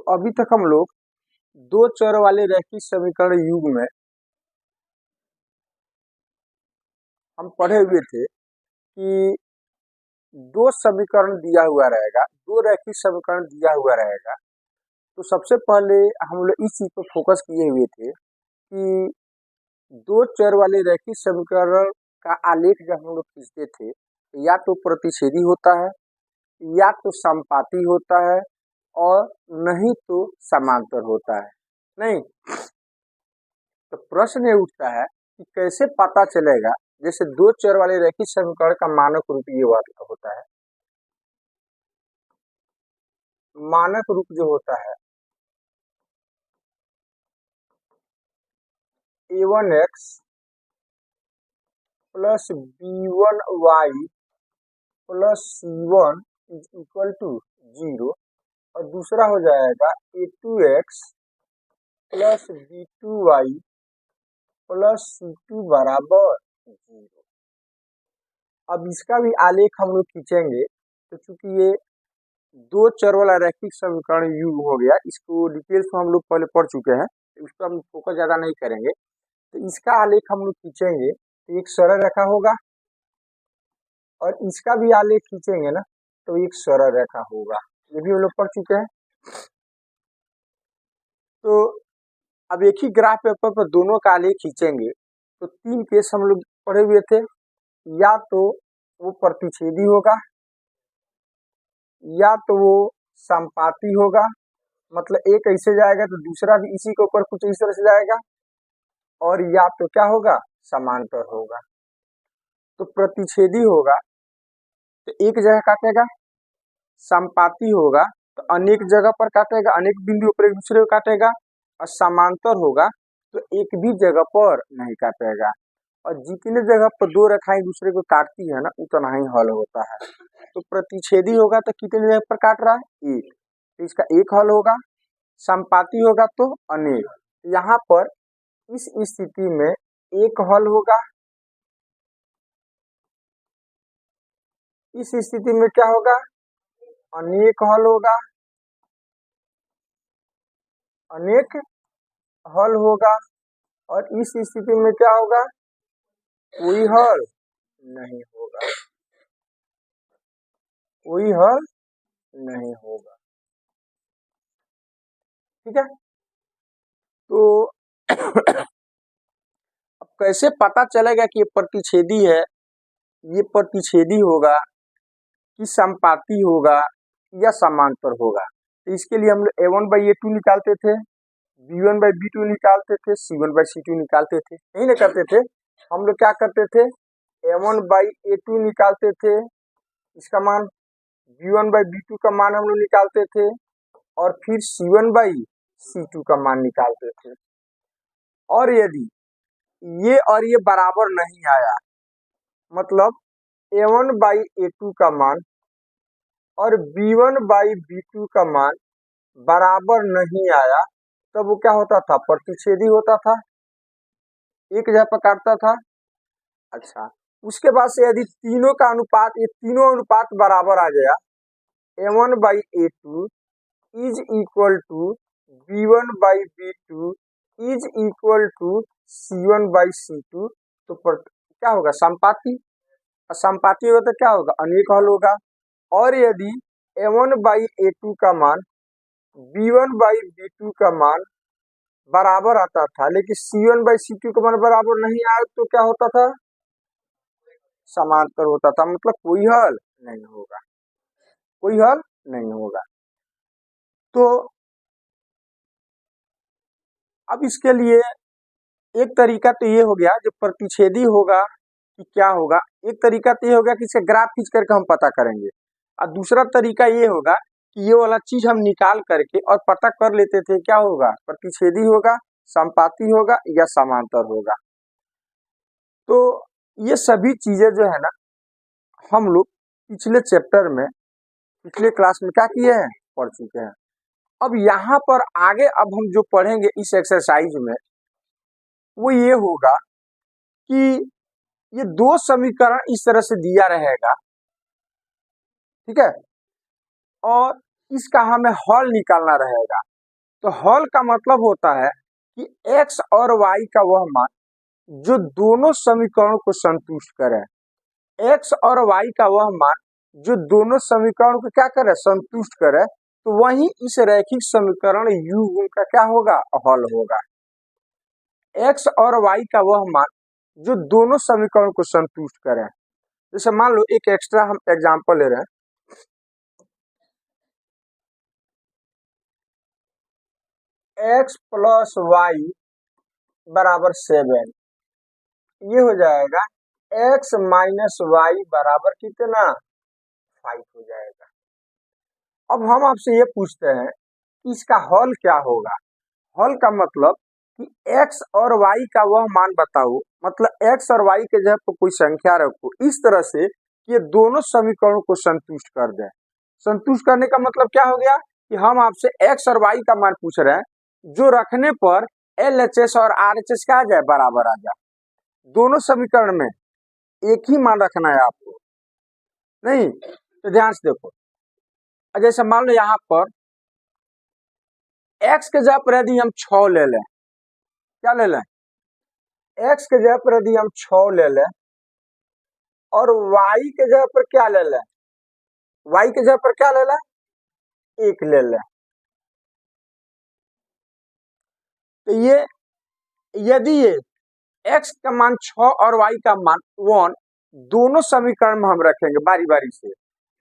अभी तक हम लोग दो चर वाले रैखिक समीकरण युग में हम पढ़े हुए थे कि दो समीकरण दिया हुआ रहेगा, दो रैखिक समीकरण दिया हुआ रहेगा। तो सबसे पहले हम लोग इस चीज पर फोकस किए हुए थे कि दो चर वाले रैखिक समीकरण का आलेख जब हम लोग खींचते थे तो या तो प्रतिच्छेदी होता है, या तो समपाती होता है, और नहीं तो समांतर होता है। नहीं तो प्रश्न ये उठता है कि कैसे पता चलेगा, जैसे दो चर वाले रैखिक समीकरण का मानक रूप ये होता है। मानक रूप जो होता है a1x plus b1y plus c1 is equal to 0, और दूसरा हो जाएगा a2x plus b2y plus c2 बराबर 0। अब इसका भी आलेख हम लोग खींचेंगे, तो चूंकि ये दो चर वाला रैखिक समीकरण युग हो गया, इसको डिटेल्स में हम लोग पहले पढ़ चुके हैं, उस पर हम फोकस ज्यादा नहीं करेंगे। तो इसका आलेख हम लोग खींचेंगे तो एक सरल रेखा होगा, और इसका भी आलेख खींचेंगे ना तो एक सरल रेखा होगा, ये भी हम लोग पढ़ चुके हैं। तो अब एक ही ग्राफ पेपर पर दोनों का आलेख खींचेंगे तो तीन केस हम लोग पढ़े हुए थे, या तो वो प्रतिच्छेदी होगा, या तो वो समपाती होगा, मतलब एक ऐसे जाएगा तो दूसरा भी इसी के ऊपर कुछ इस तरह से जाएगा, और या तो क्या होगा, समांतर होगा। तो प्रतिच्छेदी होगा तो एक जगह काटेगा, समपाती होगा तो अनेक जगह पर काटेगा, अनेक बिंदुओं पर एक दूसरे को काटेगा, और समांतर होगा तो एक भी जगह पर नहीं काटेगा। और जितने जगह पर दो रेखाएं दूसरे को काटती है ना, उतना ही हल होता है। तो प्रतिच्छेदी होगा तो कितने जगह पर काट रहा है, एक, तो इसका एक हल होगा। समपाती होगा तो अनेक, यहाँ पर इस स्थिति में एक हल होगा, इस स्थिति में क्या होगा, अनेक हल होगा, अनेक हल होगा, और इस स्थिति में क्या होगा, कोई हल नहीं होगा, कोई हल नहीं होगा। ठीक है, तो अब कैसे पता चलेगा कि ये प्रतिच्छेदी है, ये प्रतिच्छेदी होगा कि समपाती होगा या समांतर होगा। तो इसके लिए हम लोग a1/a2 निकालते थे, b1/b2 निकालते थे, c1/c2 निकालते थे, यही ना करते थे। हम लोग क्या करते थे, a1/a2 निकालते थे, इसका मान, b1/b2 का मान हम लोग निकालते थे, और फिर c1/c2 का मान निकालते थे। और यदि ये और ये बराबर नहीं आया, मतलब a1/a2 का मान और b1/b2 का मान बराबर नहीं आया, तब वो क्या होता था, प्रतिच्छेदी होता था, एक जगह पर काटता था। अच्छा, उसके बाद से यदि तीनों का अनुपात, ये तीनों अनुपात बराबर आ गया, a1/a2 is equal to b1/b2 is equal to c1/c2, तो क्या होगा, समपाती। समपाती होगा तो क्या होगा, अनेक हल होगा। और यदि a1/a2 का मान b1/b2 का मान बराबर आता था, लेकिन c1/c2 का मान बराबर नहीं आया, तो क्या होता था, समांतर होता था, मतलब कोई हल नहीं होगा, कोई हल नहीं होगा। तो अब इसके लिए एक तरीका तो ये हो गया, जो प्रतिच्छेदी होगा कि क्या होगा, एक तरीका तो ये होगा कि इसे ग्राफ खींच करके हम पता करेंगे, और दूसरा तरीका ये होगा कि ये वाला चीज हम निकाल करके और पता कर लेते थे क्या होगा, प्रतिच्छेदी होगा, समपाती होगा या समांतर होगा। तो ये सभी चीजें जो है ना, हम लोग पिछले चैप्टर में, पिछले क्लास में क्या किए हैं, पढ़ चुके हैं। अब यहाँ पर आगे अब हम जो पढ़ेंगे इस एक्सरसाइज में, वो ये होगा कि ये दो समीकरण इस तरह से दिया रहेगा, ठीक है, और इसका हमें हल निकालना रहेगा। तो हल का मतलब होता है कि x और y का वह मान जो दोनों समीकरणों को संतुष्ट करे। x और y का वह मान जो दोनों समीकरणों को क्या करे, संतुष्ट करे, तो वही इस रैखिक समीकरण u गुण का क्या होगा, हल होगा। x और y का वह मान जो दोनों समीकरणों को संतुष्ट करे। जैसे मान लो एक एक्स्ट्रा हम एग्जांपल ले रहे हैं, x प्लस वाई बराबर 7, ये हो जाएगा x माइनस वाई बराबर कितना, 5 हो जाएगा। अब हम आपसे ये पूछते हैं कि इसका हल क्या होगा। हल का मतलब कि x और y का वह मान बताओ, मतलब x और y के जगह पर कोई संख्या रखो इस तरह से कि ये दोनों समीकरणों को संतुष्ट कर दे। संतुष्ट करने का मतलब क्या हो गया कि हम आपसे x और y का मान पूछ रहे हैं, जो रखने पर LHS और RHS क्या आ जाए, बराबर आ जाए। दोनों समीकरण में एक ही मान रखना है आपको, नहीं तो ध्यान से देखो। जैसे मान लो यहाँ पर x के जगह पर यदि हम 6 ले लें, क्या ले लें, x के जगह पर यदि हम 6 ले लें और y के जगह पर क्या ले लें, y के जगह पर क्या ले लें, 1 ले लें, तो ये यदि ये x का मान 6 और y का मान 1 दोनों समीकरण में हम रखेंगे बारी बारी से,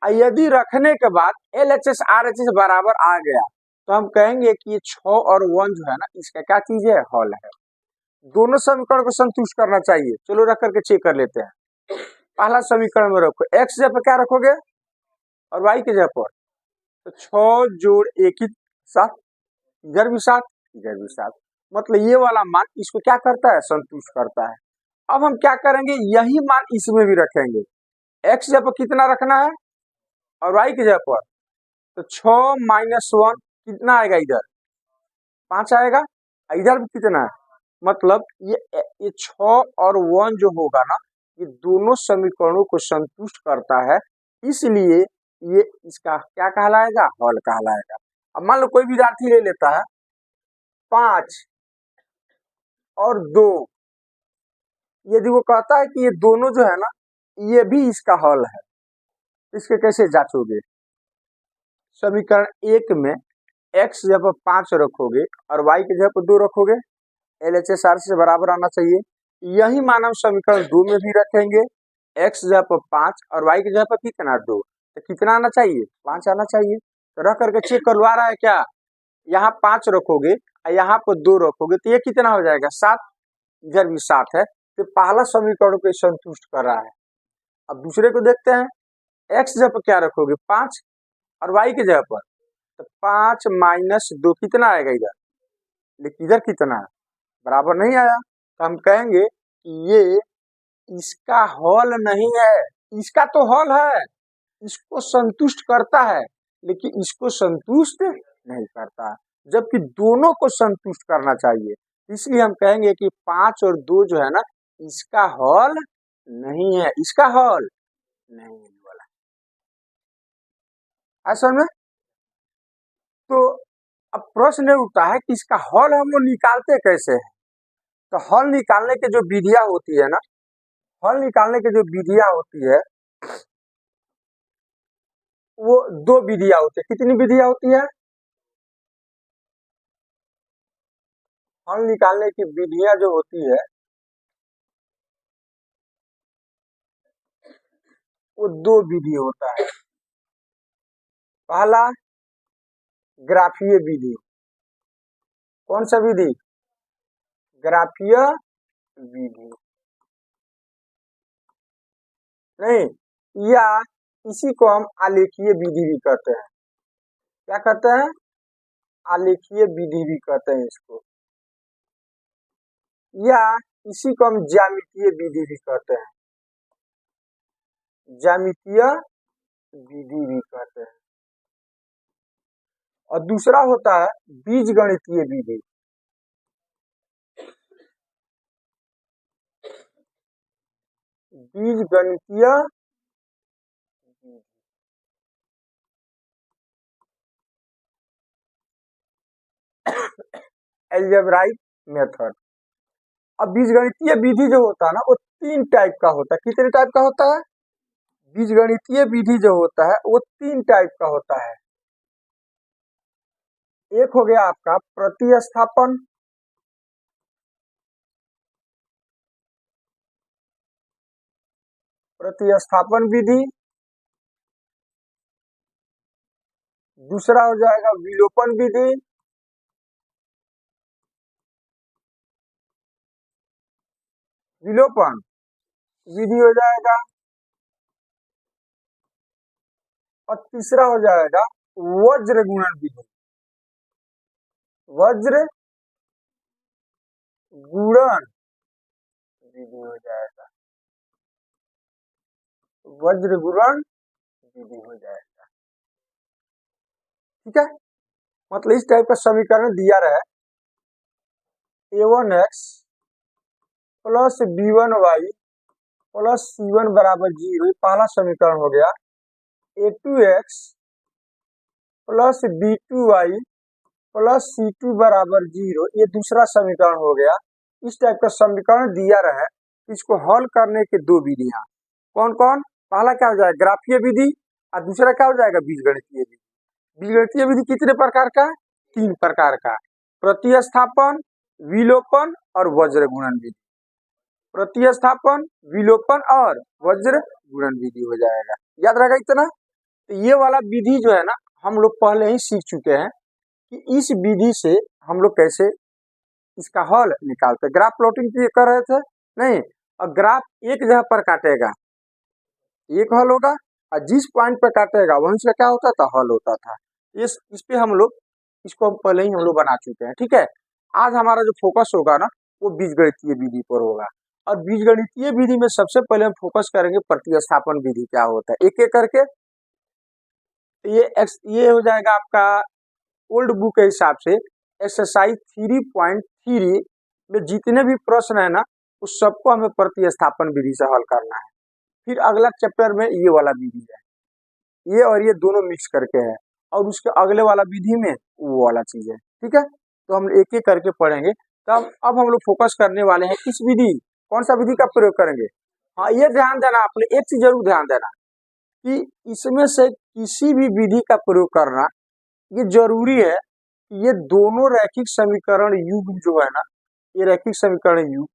यदि रखने के बाद LHS RHS बराबर आ गया तो हम कहेंगे कि ये 6 और 1 जो है ना, इसका क्या चीज है, हल है। दोनों समीकरण को संतुष्ट करना चाहिए। चलो रख करके चेक कर लेते हैं। पहला समीकरण में रखो, x जगह पर क्या रखोगे और y की जगह पर, तो 6 जोड़ 1 ही 7, इधर भी 7 इधर भी 7, मतलब ये वाला मान इसको क्या करता है, संतुष्ट करता है। अब हम क्या करेंगे, यही मान इसमें भी रखेंगे। x जगह पर कितना रखना है और y की जगह पर, तो 6 माइनस 1 कितना आएगा, इधर 5 आएगा, इधर भी कितना है, मतलब ये 6 और 1 जो होगा ना, ये दोनों समीकरणों को संतुष्ट करता है, इसलिए ये इसका क्या कहलाएगा, हल कहलाएगा। अब मान लो कोई विद्यार्थी ले लेता है 5 और 2, यदि वो कहता है कि ये दोनों जो है ना, ये भी इसका हल है, इसके कैसे जांचोगे। समीकरण 1 में x जगह पर 5 रखोगे और y की जगह पर 2 रखोगे, LHS RHS से बराबर आना चाहिए। यही मान हम समीकरण 2 में भी रखेंगे, x जगह पर 5 और y की जगह पर कितना, 2, तो कितना आना चाहिए, 5 आना चाहिए। तो रख करके चेक करवा रहा है क्या, यहाँ 5 रखोगे और यहाँ पर 2 रखोगे तो ये कितना हो जाएगा, 7, इधर भी 7 है, तो पहला समीकरण को संतुष्ट कर रहा है। अब दूसरे को देखते हैं, x जगह पर क्या रखोगे, 5 और y की जगह पर, तो 5 माइनस 2 कितना आएगा इधर, लेकिन इधर कितना है, बराबर नहीं आया, तो हम कहेंगे कि ये इसका हल नहीं है। इसका तो हल है, इसको संतुष्ट करता है, लेकिन इसको संतुष्ट नहीं करता, जबकि दोनों को संतुष्ट करना चाहिए। इसलिए हम कहेंगे कि 5 और 2 जो है ना, इसका हल नहीं है, इसका हल नहीं है वाला, ऐसा में। तो अब प्रश्न उठता है कि इसका हल हम लोग निकालते कैसे हैं। तो हल निकालने के जो विधियां होती है ना, हल निकालने की जो विधियां होती है वो 2 विधियां होती है। कितनी विधियां होती है, हल निकालने की विधियां जो होती है वो 2 विधि होता है। पहला ग्राफीय विधि, कौन सा विधि, ग्राफीय विधि, नहीं, या इसी को हम आलेखीय विधि भी कहते हैं। क्या कहते हैं, आलेखीय विधि भी कहते हैं इसको, या इसी को हम ज्यामितीय विधि भी कहते हैं, ज्यामितीय विधि भी कहते हैं। और दूसरा होता है बीजगणितीय विधि, बीजगणितीय विधि। Algebraic method. अब बीजगणितीय विधि जो होता है ना वो 3 टाइप का होता है। कितने टाइप का होता है? बीजगणितीय विधि जो होता है वो 3 टाइप का होता है। एक हो गया आपका प्रतिस्थापन, प्रतिस्थापन विधि। दूसरा हो जाएगा विलोपन विधि। विलोपन विधि हो जाएगा। और तीसरा हो जाएगा वज्र गुणन विधि। वज्र गुणन विधि हो जाएगा। वज्र गुणन विधि हो जाएगा। ठीक है, मतलब इस टाइप का समीकरण दिया रहे a1x plus b1y plus c1 बराबर 0, पहला समीकरण हो गया। a2x plus b2y plus c2 बराबर 0, ये दूसरा समीकरण हो गया। इस टाइप का समीकरण दिया रहे, इसको हल करने के दो विधियां कौन कौन? पहला क्या हो जाएगा ग्राफीय विधि और दूसरा क्या हो जाएगा बीजगणितीय विधि। बीजगणितीय विधि कितने प्रकार का? 3 प्रकार का, प्रतिस्थापन, विलोपन और वज्र गुणन विधि। प्रतिस्थापन, विलोपन और वज्र गुणन विधि हो जाएगा। याद रहेगा इतना। तो ये वाला विधि जो है ना हम लोग पहले ही सीख चुके हैं कि इस विधि से हम लोग कैसे इसका हल निकालते। ग्राफ प्लॉटिंग कर रहे थे नहीं, और ग्राफ एक जगह पर काटेगा एक हल होगा और जिस पॉइंट पर काटेगा वहीं से क्या होता था? हल होता था। इस पे हम लोग इसको पहले ही हम लोग बना चुके हैं। ठीक है, आज हमारा जो फोकस होगा ना वो बीजगणितीय विधि पर होगा। और बीजगणितीय विधि में सबसे पहले हम फोकस करेंगे प्रतिस्थापन विधि क्या होता है, एक एक करके। ये हो जाएगा आपका ओल्ड बुक के हिसाब से एक्सरसाइज 3.3 में जितने भी प्रश्न है ना उस सबको हमें प्रतिस्थापन विधि से हल करना है। फिर अगला चैप्टर में ये वाला विधि है, ये और ये दोनों मिक्स करके है, और उसके अगले वाला विधि में वो वाला चीज है। ठीक है, तो हम एक एक करके पढ़ेंगे। तब अब हम लोग फोकस करने वाले हैं किस विधि, कौन सा विधि का प्रयोग करेंगे। हाँ, ये ध्यान देना आपने, एक चीज जरूर ध्यान देना कि इसमें से किसी भी विधि का प्रयोग करना ये जरूरी है कि ये दोनों रैखिक समीकरण युग जो है ना, ये रैखिक समीकरण युग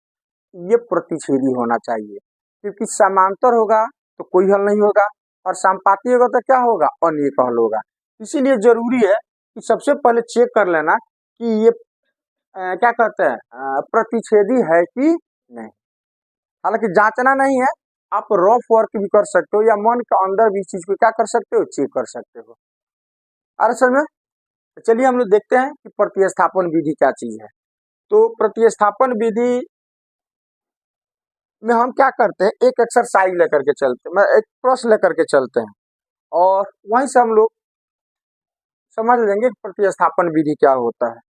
ये प्रतिच्छेदी होना चाहिए। क्योंकि समांतर होगा तो कोई हल नहीं होगा, और समानुपाती होगा तो क्या होगा? अनेक हल होगा। इसीलिए जरूरी है कि सबसे पहले चेक कर लेना कि ये क्या कहते हैं प्रतिच्छेदी है कि नहीं। हालांकि जांचना नहीं है, आप रफ वर्क भी कर सकते हो या मन के अंदर भी चीज को क्या कर सकते हो? चेक कर सकते हो। अरे सर में चलिए हम लोग देखते हैं कि प्रतिस्थापन विधि क्या चीज है। तो प्रतिस्थापन विधि में हम क्या करते हैं, एक एक्सरसाइज लेकर के चलते हैं, एक प्रश्न लेकर के चलते हैं और वहीं से हम लोग समझ लेंगे कि प्रतिस्थापन विधि क्या होता है।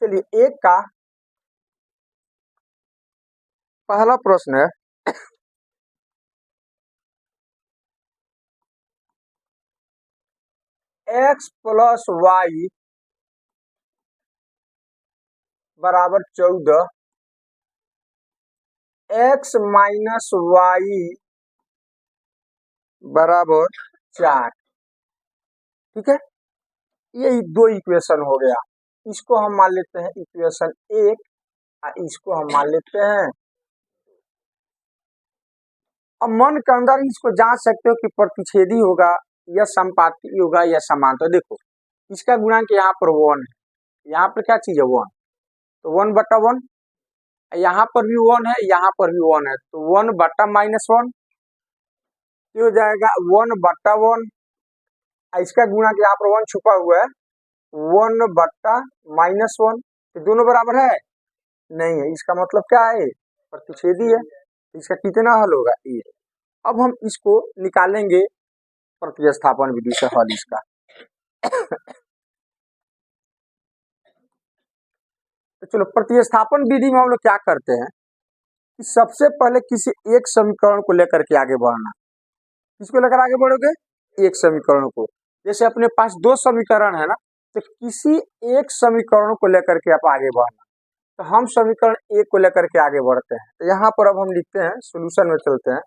चलिए, एक का पहला प्रश्न है, x प्लस वाई बराबर 14, x माइनस वाई बराबर 4। ठीक है, ये दो इक्वेशन हो गया। इसको हम मान लेते हैं इक्वेशन 1 और इसको हम मान लेते हैं। अब मन के अंदर इसको जांच सकते हो कि प्रतिच्छेदी होगा या समानुपाती होगा या समांतर। देखो इसका गुणांक यहाँ पर 1 है, यहाँ पर क्या चीज है 1, तो 1/1, यहाँ पर भी 1 है, यहाँ पर भी 1 है, तो 1/-1 हो जाएगा 1/1। इसका गुणांक यहाँ पर 1 छुपा हुआ है, 1/-1, तो दोनों बराबर है नहीं है, इसका मतलब क्या है? प्रतिच्छेदी है। इसका कितना हल होगा? 1। अब हम इसको निकालेंगे प्रतिस्थापन विधि से हल इसका। तो चलो प्रतिस्थापन विधि में हम लोग क्या करते हैं, कि सबसे पहले किसी एक समीकरण को लेकर के आगे बढ़ना। किसको लेकर आगे बढ़ोगे? एक समीकरण को। जैसे अपने पास दो समीकरण है ना, तो किसी एक समीकरण को लेकर के आप आगे बढ़ना। तो हम समीकरण एक को लेकर के आगे बढ़ते हैं। तो यहाँ पर अब हम लिखते हैं, सॉल्यूशन में चलते हैं।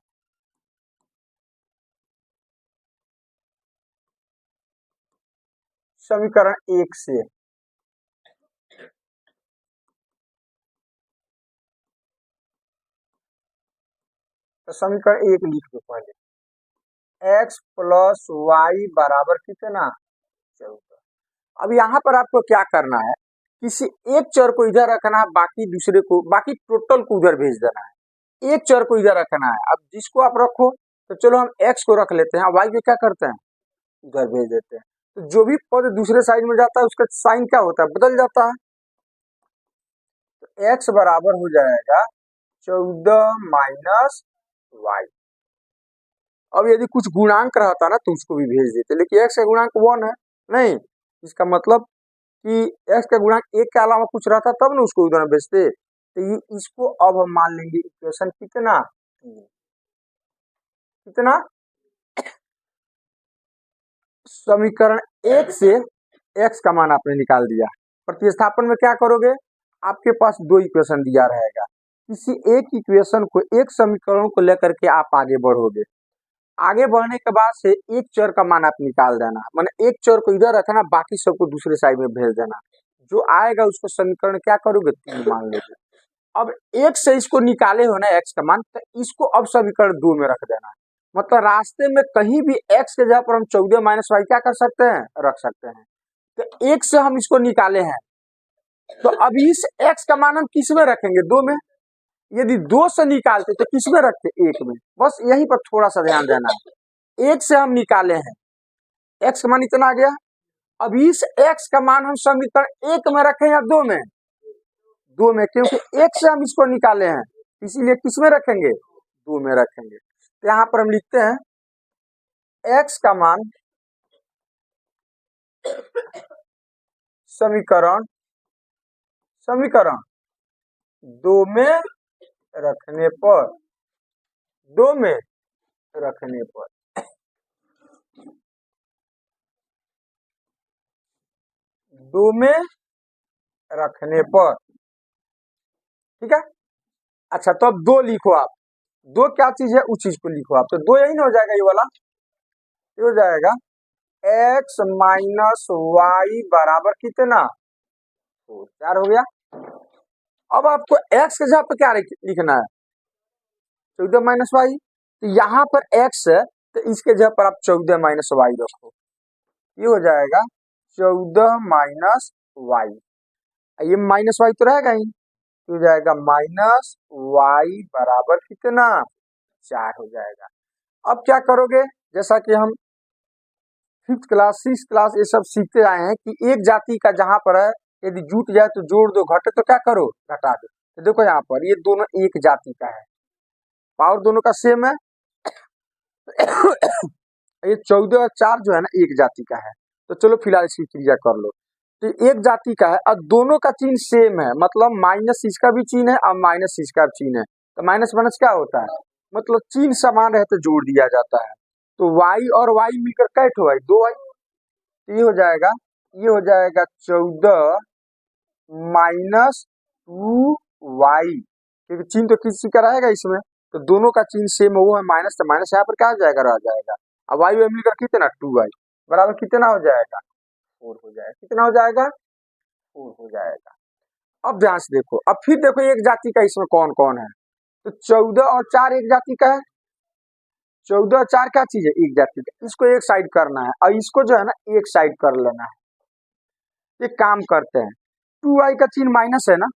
समीकरण एक से तो समीकरण एक लिख दो पहले, x प्लस वाई बराबर कितना? 14। अब यहाँ पर आपको क्या करना है, किसी एक चर को इधर रखना है, बाकी टोटल को उधर भेज देना है। एक चर को इधर रखना है। अब जिसको आप रखो, तो चलो हम x को रख लेते हैं, y को क्या करते हैं? उधर भेज देते हैं। तो जो भी पद दूसरे साइड में जाता है उसका साइन क्या होता है? बदल जाता है। तो x बराबर हो जाएगा 14 माइनस वाई। अब यदि कुछ गुणांक रहता ना तो उसको भी भेज देते, लेकिन x का गुणांक 1 है नहीं, इसका मतलब कि x का गुणांक 1 के अलावा कुछ रहता तब ना उसको उधर भेजते। तो ये इसको अब हम मान लेंगे इक्वेशन कितना? कितना? समीकरण एक से x का मान आपने निकाल दिया। प्रतिस्थापन में क्या करोगे? आपके पास दो इक्वेशन दिया रहेगा, किसी एक इक्वेशन को, एक समीकरण को लेकर के आप आगे बढ़ोगे। आगे बढ़ने के बाद से एक चर का मान आप निकाल देना, माने एक चर को इधर रखना, बाकी सबको दूसरे साइड में भेज देना। जो आएगा उसको समीकरण क्या करोगे? 3 मान लोगे। अब एक से इसको निकाले हो ना x का मान, तो इसको अब समीकरण 2 में रख देना। मतलब रास्ते में कहीं भी x के जगह पर हम 14 माइनस वाई क्या कर सकते हैं? रख सकते हैं। तो एक से हम इसको निकाले हैं, तो अब इस x का मान हम किस में रखेंगे? 2 में। यदि 2 से निकालते तो किस में रखते? 1 में। बस यहीं पर थोड़ा सा ध्यान देना है। 1 से हम निकाले हैं, x का मान इतना आ गया। अब इस x का मान हम समीकरण 1 में रखें या 2 में? 2 में, क्योंकि 1 से हम इसको निकाले हैं, इसीलिए किस में रखेंगे? 2 में रखेंगे। तो यहाँ पर हम लिखते हैं x का मान समीकरण 2 में रखने पर 2 में रखने पर ठीक है। अच्छा, तो अब 2 लिखो आप। 2 क्या चीज है उस चीज को लिखो आप। तो 2 यही ना हो जाएगा, ये वाला ये हो जाएगा x माइनस वाई बराबर कितना? 4 हो गया। अब आपको x के जगह पर क्या लिखना है? 14 माइनस वाई। तो यहाँ पर x है, तो इसके जगह पर आप 14 माइनस वाई रखो। ये हो जाएगा 14 माइनस वाई। ये माइनस वाई तो रहेगा ही, हो जाएगा माइनस वाई बराबर कितना? 4 हो जाएगा। अब क्या करोगे? जैसा कि हम 5th क्लास 6th क्लास ये सब सीखते आए हैं कि एक जाति का जहां पर है, यदि जुट जाए तो जोड़ दो, घटे तो क्या करो? घटा दो। तो देखो यहाँ पर ये दोनों एक जाति का है, पावर दोनों का सेम है। ये 14 और 4 जो है ना एक जाति का है। तो चलो फिलहाल इसकी क्रिया कर लो। तो एक जाति का है और दोनों का चिन्ह सेम है, मतलब माइनस इसका भी चिन्ह है और माइनस इसका भी चिन्ह है। तो माइनस माइनस क्या होता है? मतलब चिन्ह समान रहे तो जोड़ दिया जाता है। तो y और y मिलकर कैट हो 2y। ये हो जाएगा 14 माइनस 2y, क्योंकि चिन्ह तो किसी का रहेगा इसमें, तो दोनों का चिन्ह सेम वो है माइनस, तो माइनस यहाँ पर क्या हो जाएगा? रह जाएगा। अब y मिलकर कितना? 2y बराबर कितना हो जाएगा? 4 हो जाएगा। कितना हो जाएगा? 4 हो जाएगा। अब ध्यान से देखो, अब फिर देखो एक जाति का इसमें कौन कौन है। तो 14 और 4 एक जाति का है। 14 और 4 क्या चीज है? एक जाति का। इसको एक साइड करना है और इसको जो है ना एक साइड कर लेना है। एक काम करते हैं, 2y का चिन्ह माइनस है ना,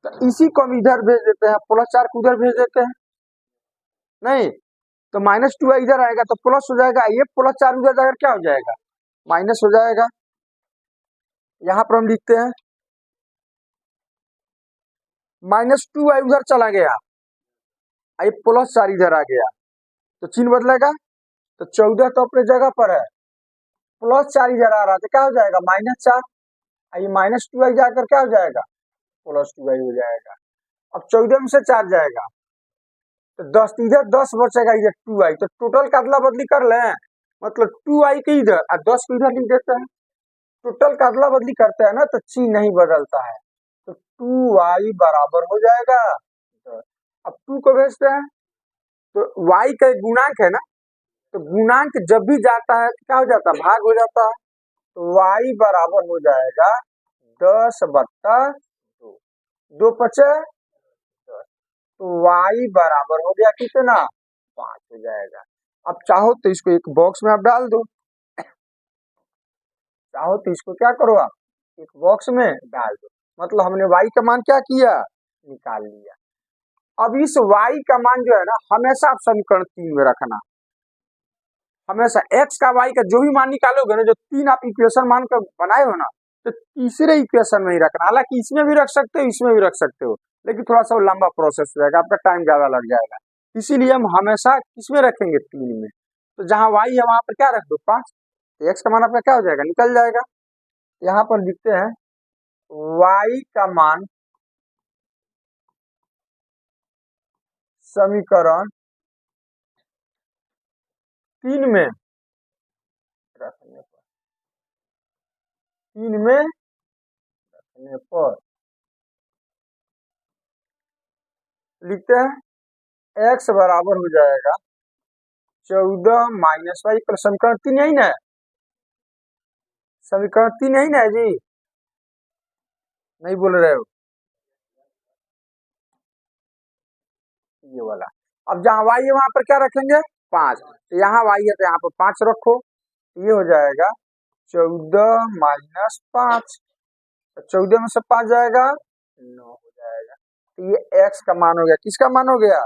तो इसी को हम इधर भेज देते हैं, प्लस 4 को उधर भेज देते हैं। नहीं तो माइनस 2y इधर आएगा तो प्लस हो जाएगा, ये प्लस 4 उधर जाकर क्या हो जाएगा? माइनस हो जाएगा। यहां पर हम लिखते हैं माइनस 2y उधर चला गया, ये प्लस 4 इधर आ गया, तो चिन्ह बदलेगा। तो 14 तो अपने जगह पर है, प्लस 4 इधर आ रहा था, क्या हो जाएगा? माइनस 4। ये माइनस 2y जाकर क्या हो जाएगा? प्लस 2y हो जाएगा। अब 14 में से 4 जाएगा तो 10 इधर 10 बचेगा, इधर 2i, तो टोटल का अदला बदली कर लें, मतलब 2i के इधर और 10 को इधर लिख देते हैं। टोटल का अदला बदली करते हैं ना तो चिन्ह नहीं बदलता है, तो 2i बराबर हो जाएगा। अब 2 को भेजते हैं तो y का एक गुणांक है ना, तो गुणांक जब भी जाता है तो क्या हो जाता है, भाग हो जाता है, तो y बराबर हो जाएगा 10/2, 2 पचे 10, तो y बराबर हो गया कितना, 5 हो जाएगा। अब चाहो तो इसको एक बॉक्स में आप डाल दो, चाहो तो इसको क्या करो आप एक बॉक्स में डाल दो, मतलब हमने y का मान क्या किया, निकाल लिया। अब इस y का मान जो है ना हमेशा आप समीकरण 3 में रखना, हमेशा x का y का जो भी मान निकालोगे ना, जो 3 आप इक्वेशन मान कर बनाए हो ना, तो तीसरे इक्वेशन में ही रखना। हालांकि इसमें भी रख सकते हो, इसमें भी रख सकते हो, लेकिन थोड़ा सा लंबा प्रोसेस रहेगा, आपका टाइम ज्यादा लग जाएगा, इसीलिए हम हमेशा किसमें रखेंगे, 3 में। तो जहां y है वहां पर क्या रख दो, 5, तो x का मान आपका क्या हो जाएगा, निकल जाएगा। यहाँ पर लिखते हैं y का मान समीकरण 3 में रखने पर, 3 में रखने पर लिखते हैं x बराबर हो जाएगा 14 माइनस वाई, समीकरण 3 यही ना है, समीकरण 3 यही ना है जी, नहीं बोल रहे हो, ये वाला। अब जहाँ y है वहां पर क्या रखेंगे, 5, तो यहाँ y है तो यहाँ पर 5 रखो, ये हो जाएगा 14 माइनस 5, 14 में से 5 जाएगा 9 हो जाएगा, तो ये x का मान हो गया, किसका मान हो गया,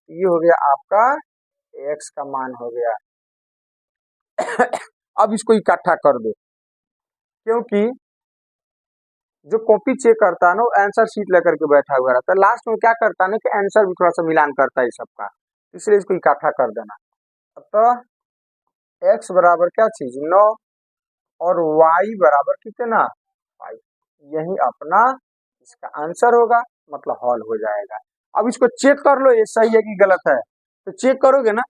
ये हो गया आपका x का मान हो गया। अब इसको इकट्ठा कर दो, क्योंकि जो कॉपी चेक करता है ना वो आंसर शीट लेकर के बैठा हुआ रहता है, लास्ट में क्या करता है ना कि आंसर भी थोड़ा सा मिलान करता है सबका, इसलिए इसको इकट्ठा कर देना। तो x बराबर क्या चीज 9 और y बराबर कितना 5, यही अपना इसका आंसर होगा, मतलब हॉल हो जाएगा। अब इसको चेक कर लो ये सही है कि गलत है, तो चेक करोगे ना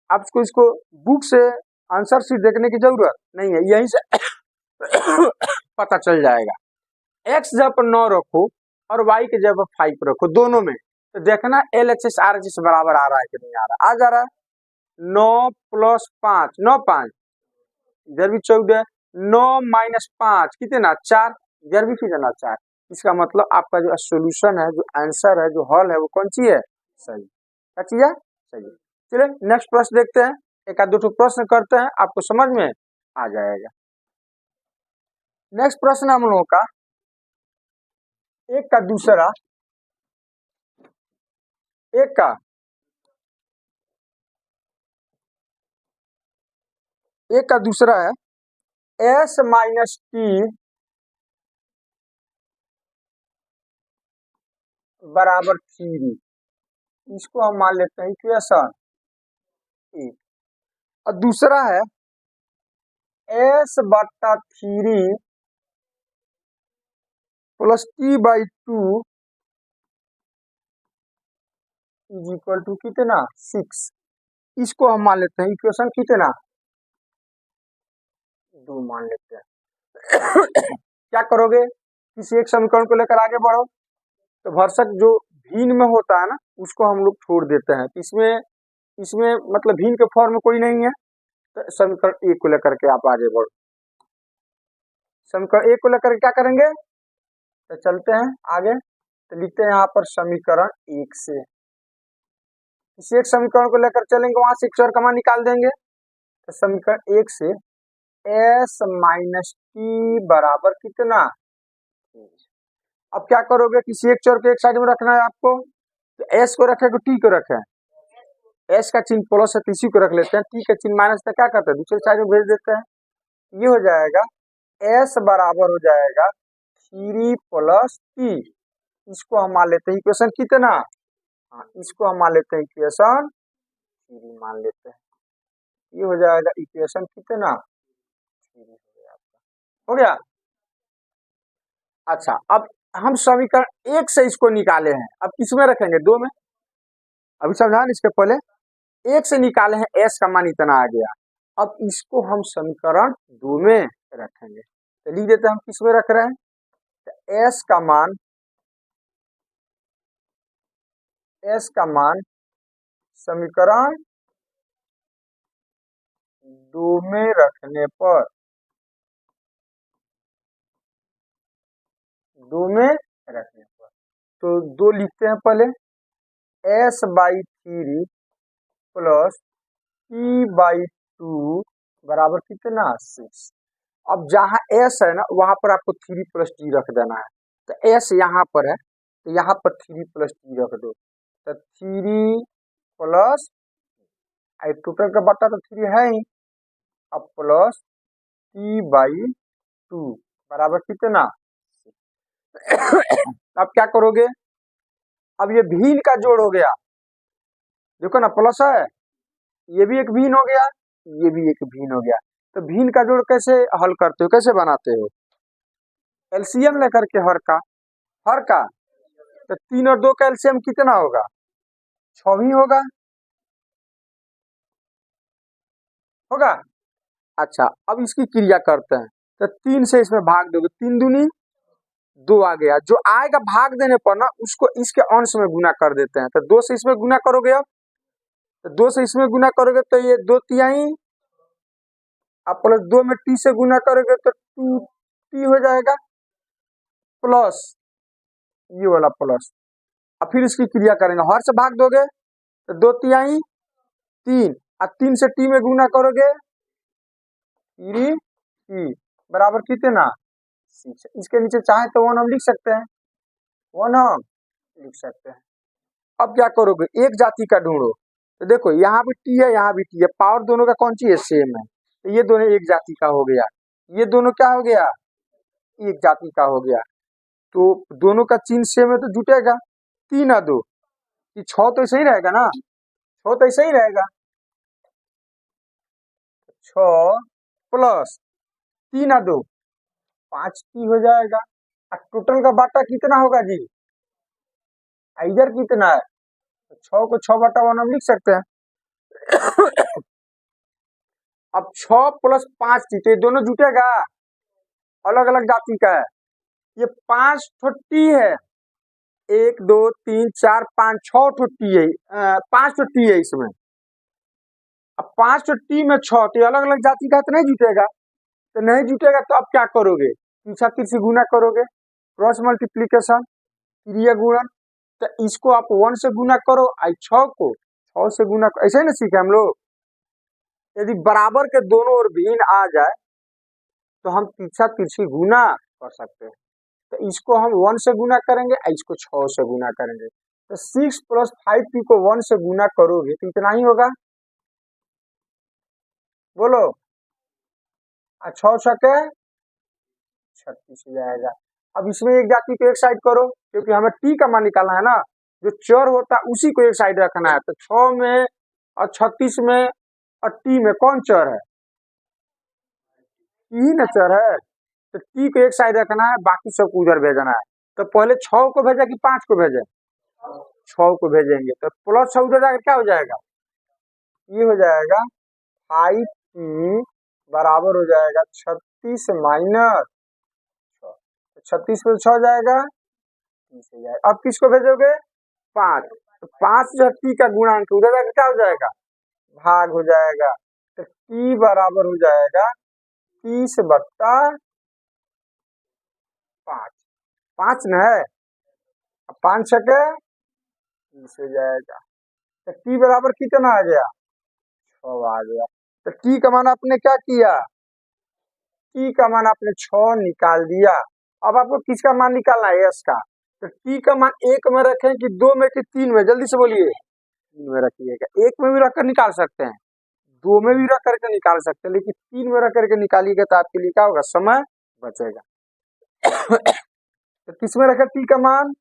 आपको इसको बुक से आंसर शीट देखने की जरूरत नहीं है, यहीं से पता चल जाएगा। x जब पर 9 रखो और y के जगह 5 रखो, दोनों में तो देखना LHS RHS बराबर आ रहा है कि नहीं आ रहा, आ जा रहा है। 9 प्लस 5 9 5, इधर भी 14, 9 माइनस 5 कितना 4, इधर भी कितना 4, इसका मतलब आपका जो सोल्यूशन है, जो आंसर है, जो हॉल है वो कौन सी है, सही, क्या चीज है, सही। चलिए नेक्स्ट प्रश्न देखते हैं, एक आध दो प्रश्न करते हैं, आपको समझ में आ जाएगा। नेक्स्ट प्रश्न हम लोगों का एक का दूसरा, एक का एक का दूसरा है s माइनस टी बराबर 3, इसको हम मान लेते हैं इक्वेशन 1, और दूसरा है s/3 plus t/2 is equal to कितना 6, इसको हम मान लेते हैं इक्वेशन कितना 2 मान लेते हैं। क्या करोगे, किसी एक समीकरण को लेकर आगे बढ़ो, तो भरसक जो भिन्न में होता है ना उसको हम लोग छोड़ देते हैं, इसमें इसमें मतलब भिन्न के फॉर्म में कोई नहीं है, तो समीकरण 1 को लेकर के आप आगे बढ़ो। समीकरण 1 को लेकर क्या करेंगे, तो चलते हैं आगे, तो लिखते हैं यहाँ पर समीकरण 1 से, किसी एक समीकरण को लेकर चलेंगे, वहां से x का मान निकाल देंगे, तो समीकरण 1 से s माइनस टी बराबर कितना, अब क्या करोगे, किसी एक चर को एक साइड में रखना है आपको, तो s को रखे तो t को रखे, s का चिन्ह प्लस है तो इसी को रख लेते हैं, t का चिन्ह माइनस है क्या करते हैं दूसरे साइड में भेज देते हैं, ये हो जाएगा s बराबर हो जाएगा 3 प्लस टी, इसको हम मान लेते हैं इक्वेशन कितना, हाँ इसको हम मान लेते हैं इक्वेशन 3 मान लेते हैं, ये हो जाएगा इक्वेशन कितना 3 हो गया आपका, हो गया। अच्छा अब हम समीकरण एक से इसको निकाले हैं, अब किसमें रखेंगे? दो में। अभी समझान इसके पहले, एक से निकाले हैं, एस का मान इतना आ गया, अब इसको हम समीकरण दो में रखेंगे, तो लिख देते हैं हम किसमें रख रहे हैं, तो एस का मान समीकरण दो में रखने पर, दो में रखने पर, तो दो लिखते हैं पहले, S by three plus T by two बराबर कितना? 6। अब जहां एस है ना वहां पर आपको थ्री प्लस टी रख देना है, तो एस यहाँ पर है तो यहाँ पर थ्री प्लस टी रख दो, तो थ्री प्लस टोटल का बटा तो थ्री है ही, अब प्लस टी बाई टू बराबर कितना? अब क्या करोगे? अब ये भीन का जोड़ हो गया, देखो ना प्लस है, ये भी एक भीन हो गया, ये भी एक भीन हो गया, तो भीन का जोड़ कैसे हल करते हो, कैसे बनाते हो? एलसीएम लेकर के हर का, तो 3 और 2 का एलसीएम कितना होगा? 6 ही होगा, होगा। अच्छा, अब इसकी क्रिया करते हैं, तो 3 से इसमें भाग दोगे, 3 दूनी 2 आ गया, जो आएगा भाग देने पर ना उसको इसके अंश में गुना कर देते हैं, तो 2 से इसमें गुना करोगे, अब तो 2 से इसमें गुना करोगे तो ये 2 तिहाई, अब प्लस 2 में टी से गुना करोगे तो 2 टी हो जाएगा, प्लस ये वाला प्लस, अब फिर इसकी क्रिया करेंगे, हर से भाग दोगे तो 2 तिहाई 3, और 3 से टी में गुना करोगे टी बराबर कितना? 6। इसके नीचे चाहे तो 1 हम लिख सकते हैं, 1 हम लिख सकते हैं। अब क्या करोगे? एक जाति का ढूंढो, तो देखो यहाँ भी टी है, यहाँ भी टी है, पावर दोनों का कौन सी है? सेम है, तो ये दोनों एक जाति का हो गया, ये दोनों क्या हो गया? एक जाति का हो गया, तो दोनों का चिन्ह सेम है तो जुटेगा, 3 और 2 6 तो ऐसे ही रहेगा ना, 6 तो ऐसे ही रहेगा, 6 प्लस 3 और 2 5 की हो जाएगा, और टोटल का बाटा कितना होगा जी? इधर कितना है? तो 6 को 6 बटा 1 हम लिख सकते हैं। अब 6 प्लस 5 टी, तो ये दोनों जुटेगा, अलग अलग जाति का है, ये 5 ठो टी है, 1 2 3 4 5 6 ठो टी है, 5 ठो टी है इसमें, अब 5 ठो टी में 6, तो अलग अलग जाति का तो नहीं जुटेगा, तो नहीं जुटेगा तो अब क्या करोगे? पीछा से गुना करोगे, क्रॉस मल्टीप्लीकेशन, क्रिया गुणन, तो इसको आप 1 से गुना करो, आई 6 को 6 से गुना करो, ऐसे ही ना सीखे हम लोग। यदि बराबर के दोनों ओर भिन्न आ जाए तो हम पीछा तिरछी गुना कर सकते हैं, तो इसको हम 1 से गुना करेंगे, इसको 6 से गुना करेंगे, तो 6 प्लस 5 को 1 से गुना करोगे तो इतना ही होगा, बोलो, 6 छके 36 हो जाएगा। अब इसमें एक जाति को एक साइड करो, क्योंकि हमें टी का मान निकालना है ना, जो चर होता है उसी को एक साइड रखना है, तो 6 में और 36 में और टी में कौन चर है? टी न चर है, तो टी को एक साइड रखना है, बाकी सबको उधर भेजना है, तो पहले 6 को भेजा कि 5 को भेजे? 6 को भेजेंगे, तो प्लस 6 उधर जाकर क्या हो जाएगा? ये हो जाएगा 5t बराबर हो जाएगा 36 माइनस 36 में 6 जाएगा, 30 हो जाएगा। अब किसको भेजोगे? 5, तो 5 जो टी का गुणांक उधर जाकर क्या हो जाएगा? भाग हो जाएगा, तो टी बराबर हो जाएगा 30/5, 5 न है, 5 छके 30 हो जाएगा, तो टी बराबर कितना आ गया? 6 आ गया, तो टी का मान आपने क्या किया? टी का मान आपने 6 निकाल दिया। अब आपको किसका मान निकालना है? एस का, तो टी का मान 1 में रखें कि 2 में कि 3 में? जल्दी से बोलिए, 3 में रखिएगा, 1 में भी रखकर निकाल सकते हैं, 2 में भी रख करके निकाल सकते हैं, लेकिन 3 में रख करके निकालिएगा तो आपके लिए क्या होगा? समय बचेगा। तो किस में रखे टी का मान?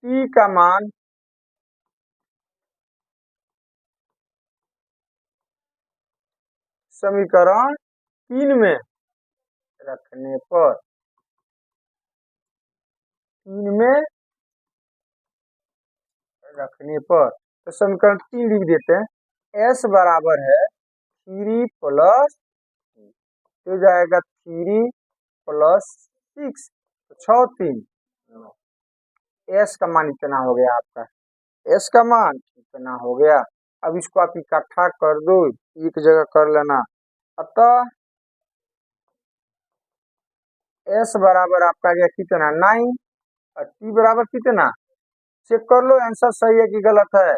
टी का मान समीकरण 3 में, रखने पर, 3 में रखने पर, तो समीकरण 3 लिख देते हैं। s बराबर है 3 प्लस, हो जाएगा 3 प्लस 6, 6 3, s का मान इतना हो गया आपका, s का मान इतना हो गया। अब इसको आप इकट्ठा कर दो, एक जगह कर लेना। अतः s बराबर आपका गया कितना 9, और t बराबर कितना, चेक कर लो आंसर सही है कि गलत है।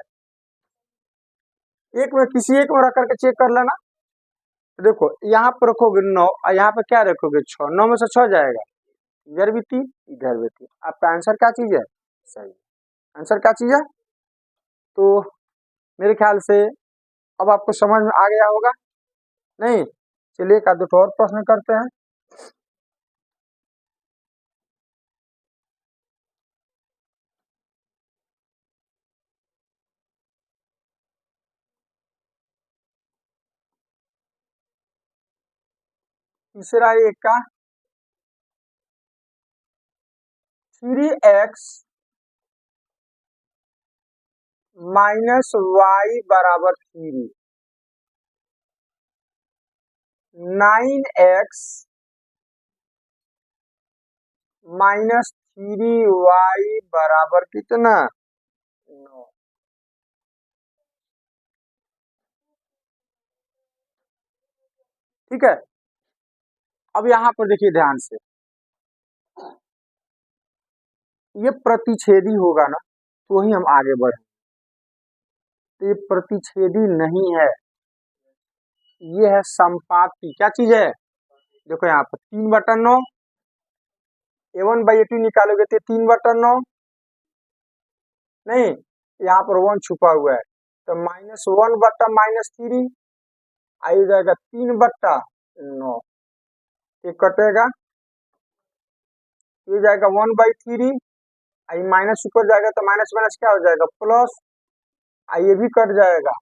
एक में किसी एक में रख करके चेक कर लेना। तो देखो यहाँ पर रखोगे 9 और यहाँ पे क्या रखोगे 6, 9 में से 6 जाएगा, इधर भी 3 इधर भी 3, आपका आंसर क्या चीज है, सही। आंसर क्या चीज है, तो मेरे ख्याल से अब आपको समझ में आ गया होगा। नहीं, चलिए एक आध दो और प्रश्न करते हैं। तीसरा एक का 3x माइनस वाई बराबर 3, 9x माइनस 3y बराबर कितना 9। ठीक है, अब यहाँ पर देखिए ध्यान से, ये प्रतिच्छेदी होगा ना तो ही हम आगे बढ़े, तो ये प्रतिच्छेदी नहीं है, ये है संपाती। क्या चीज है, देखो यहाँ पर 3/9, a1/a2 निकालोगे तो 3/9, नहीं यहाँ पर 1 छुपा हुआ है, तो -1/-3 आई जाएगा 3/9, ये कटेगा, ये जाएगा 1/3, आई माइनस ऊपर जाएगा तो माइनस माइनस क्या हो जाएगा प्लस, आई ये भी कट जाएगा,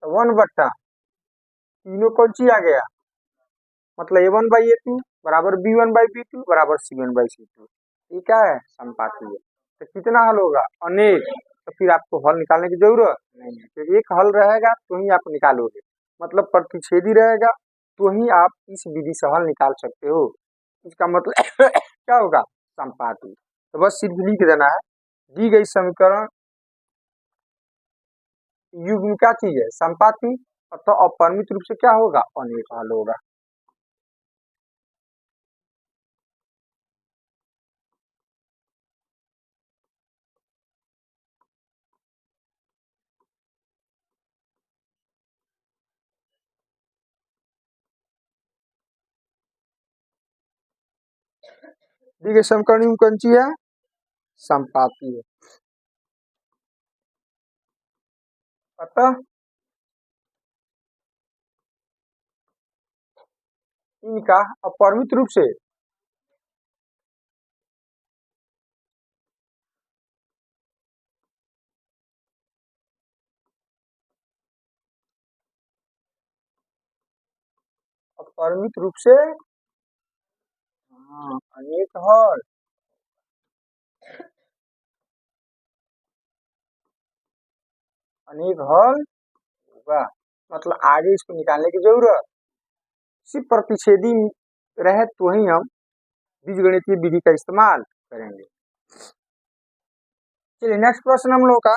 तो 1/तीनों कौन सी आ गया, मतलब a1/a2 बराबर b1/b2 बराबर c1/c2, ये क्या है संपाती है। तो कितना हल होगा अनेक, तो फिर आपको हल निकालने की जरूरत नहीं है, क्योंकि एक हल रहेगा तो ही आप निकालोगे, मतलब प्रतिच्छेदी रहेगा तो ही आप इस विधि से हल निकाल सकते हो। इसका मतलब क्या होगा संपाती। तो बस सिर्फ लिख देना है, दी गई समीकरण युग्म क्या चीज है संपाती, तो अपरिमित रूप से क्या होगा अनेक हल होगा। दी गई समीकरण युग्म कौन सी है, संपाती है। अतः इनका अपरिमित रूप से अपरिमित रूप से अनेक हल, अनेक हल होगा, मतलब आगे इसको निकालने की जरूरत, सिर्फ प्रतिच्छेदी रहे तो ही हम बीजगणितीय विधि का इस्तेमाल करेंगे। चलिए नेक्स्ट प्रश्न हम लोग का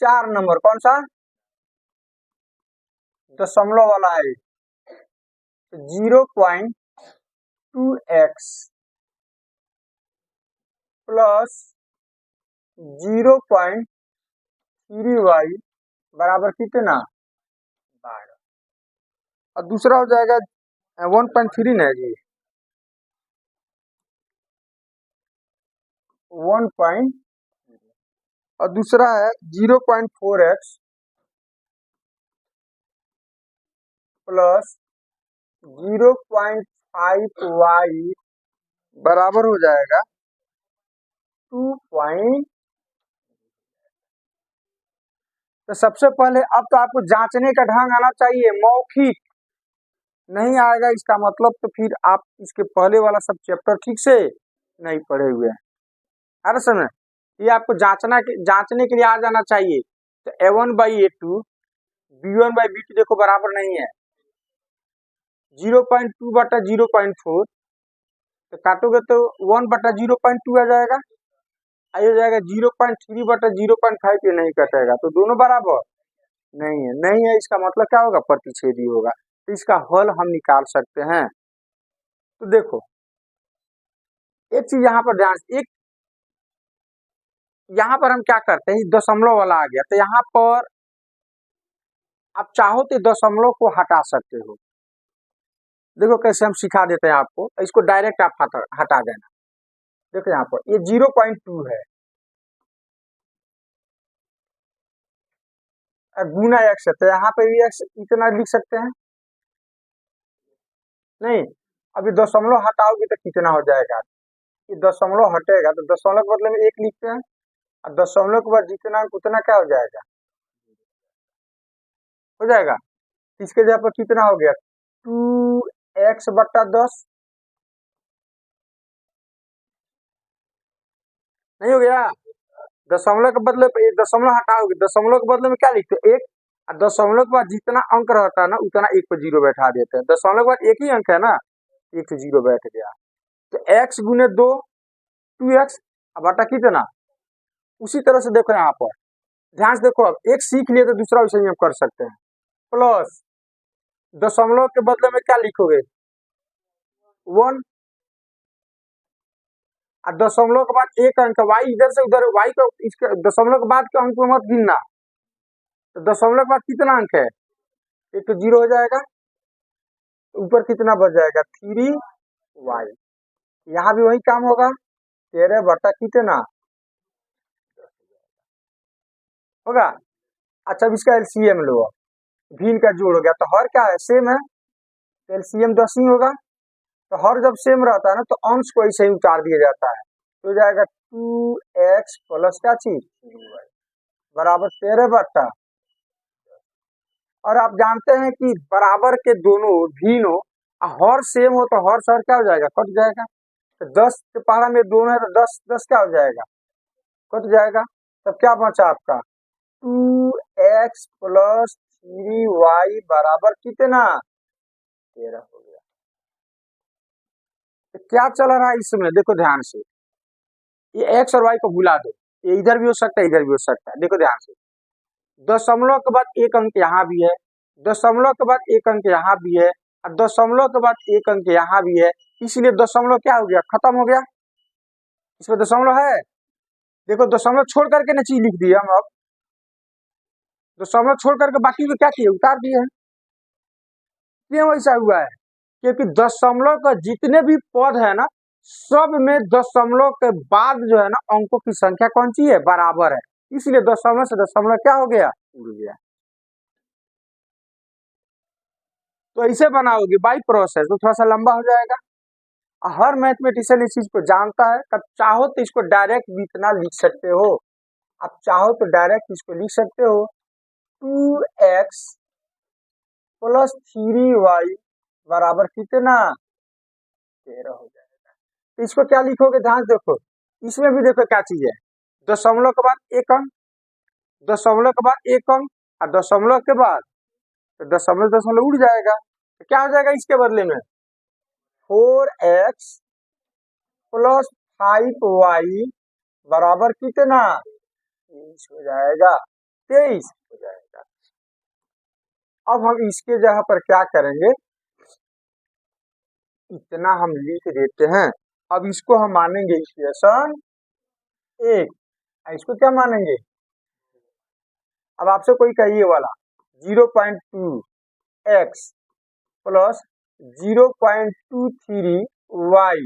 4 नंबर, कौन सा दशमलव वाला है, 0.2x प्लस 0.3y बराबर कितना 12, और दूसरा हो जाएगा 1.3 ना जी, 1. और दूसरा है 0.4x प्लस 0.5y बराबर हो जाएगा 2. तो सबसे पहले अब तो आपको जांचने का ढंग आना चाहिए, मौखिक नहीं आएगा इसका मतलब तो फिर आप इसके पहले वाला सब चैप्टर ठीक से नहीं पढ़े हुए हैं। अरे समय ये आपको जांचने के लिए आ जाना चाहिए। तो A1/A2 B1/B2 देखो बराबर नहीं है, 0.2/0.4 तो काटोगे तो 1/0.2 आ जाएगा, आ जाएगा 0.3/0.5, ये नहीं कटेगा तो दोनों बराबर नहीं है। नहीं है इसका मतलब क्या होगा, प्रतिच्छेदी होगा। तो इसका हल हम निकाल सकते हैं। तो देखो एक चीज यहाँ पर ध्यान, एक यहाँ पर हम क्या करते हैं, दशमलव वाला आ गया तो यहाँ पर आप चाहो तो दशमलव को हटा सकते हो। देखो कैसे हम सिखा देते हैं आपको, इसको डायरेक्ट आप हटा देना। देखो यहाँ पर ये 0.2 है, गुना x है तो यहाँ पे भी x इतना लिख सकते हैं। नहीं, अभी दशमलव हटाओगे तो कितना हो जाएगा, ये दशमलव हटेगा तो दशमलव के बदले में एक लिखते हैं, और दशमलव के बाद जितना उतना क्या हो जाएगा, इसके जगह पर कितना हो गया 2x/10, नहीं हो गया। दशमलव के बदले पे दशमलव हटाओगे, दशमलव के बदले में क्या लिखते हो एक, और दशमलव के बाद जितना अंक रहता है ना उतना एक पर जीरो बैठा देते हैं। दशमलव के बाद एक ही अंक है ना, एक से जीरो बैठ गया तो x गुने 2 2x अब बटा कितना। उसी तरह से देखो यहाँ पर ध्यान से देखो, अब एक सीख लिए तो दूसरा वैसे ही हम कर सकते हैं। प्लस दशमलव के बदले में क्या लिखोगे 1, और दशमलव के बाद एक अंक y इधर से उधर, y को इसके दशमलव के बाद के अंक में मत गिनना। तो दशमलव के बाद कितना अंक है, एक तो जीरो हो जाएगा, ऊपर कितना बच जाएगा 3y। यहाँ भी वही काम होगा, 13 कितना होगा। अच्छा अब इसका एलसीएम लो, भी इनका जोड़ हो गया तो हर क्या है सेम है, तो एलसीएम 10 ही होगा। तो हर जब सेम रहता है ना तो अंश को ऐसे ही उतार दिया जाता है, तो हो जाएगा 2x प्लस क्या चीज बराबर 13 और आप जानते हैं कि बराबर के दोनों भिन्न हो, हर सेम हो तो हर सर क्या हो जाएगा कट जाएगा। तो 10 के पहाड़ा में दोनों है तो 10 10 क्या हो जाएगा कट जाएगा। तब क्या बचा आपका 2x प्लस 3y बराबर कितना 13 हो गया। तो क्या चल रहा है इसमें, देखो ध्यान से, ये x और y को भुला दो, ये इधर भी हो सकता है इधर भी हो सकता है। देखो ध्यान से, दशमलव के बाद एक अंक यहाँ भी है, दशमलव के बाद एक अंक यहाँ भी है, और दशमलव के बाद एक अंक यहाँ भी है, इसलिए दशमलव क्या हो गया खत्म हो गया। इसमें दशमलव है, देखो दशमलव छोड़ करके ना चीज लिख दी हम, अब दशमलव छोड़ करके बाकी को क्या किए उतार दिए हैं। क्यों ऐसा हुआ है, क्योंकि दशमलव का जितने भी पद है ना सब में दशमलव के बाद जो है ना अंकों की संख्या कौन सी है बराबर है, इसलिए दशमलव से दशमलव क्या हो गया उड़ गया। तो ऐसे बनाओगे बाई प्रोसेस तो थोड़ा सा लंबा हो जाएगा। हर मैथमेटिशियन इस चीज को जानता है, तब चाहो तो इसको डायरेक्ट भी इतना लिख सकते हो, आप चाहो तो डायरेक्ट इसको लिख सकते हो 2x प्लस 3y बराबर कितना 13 हो जाएगा। तो इसको क्या लिखोगे ध्यान देखो, इसमें भी देखो क्या चीज है, दशमलव के बाद एक अंक, दशमलव के बाद एक अंक, और दशमलव के बाद तो दशमलव दशमलव उड़ जाएगा। तो क्या हो जाएगा इसके बदले में 4x प्लस 5y बराबर कितना 23 हो जाएगा, 23 हो जाएगा। अब हम इसके जगह पर क्या करेंगे, इतना हम लिख देते हैं। अब इसको हम मानेंगे इक्वेशन 1, इसको क्या मानेंगे, अब आपसे कोई कहिए वाला 0.2x प्लस 0.23y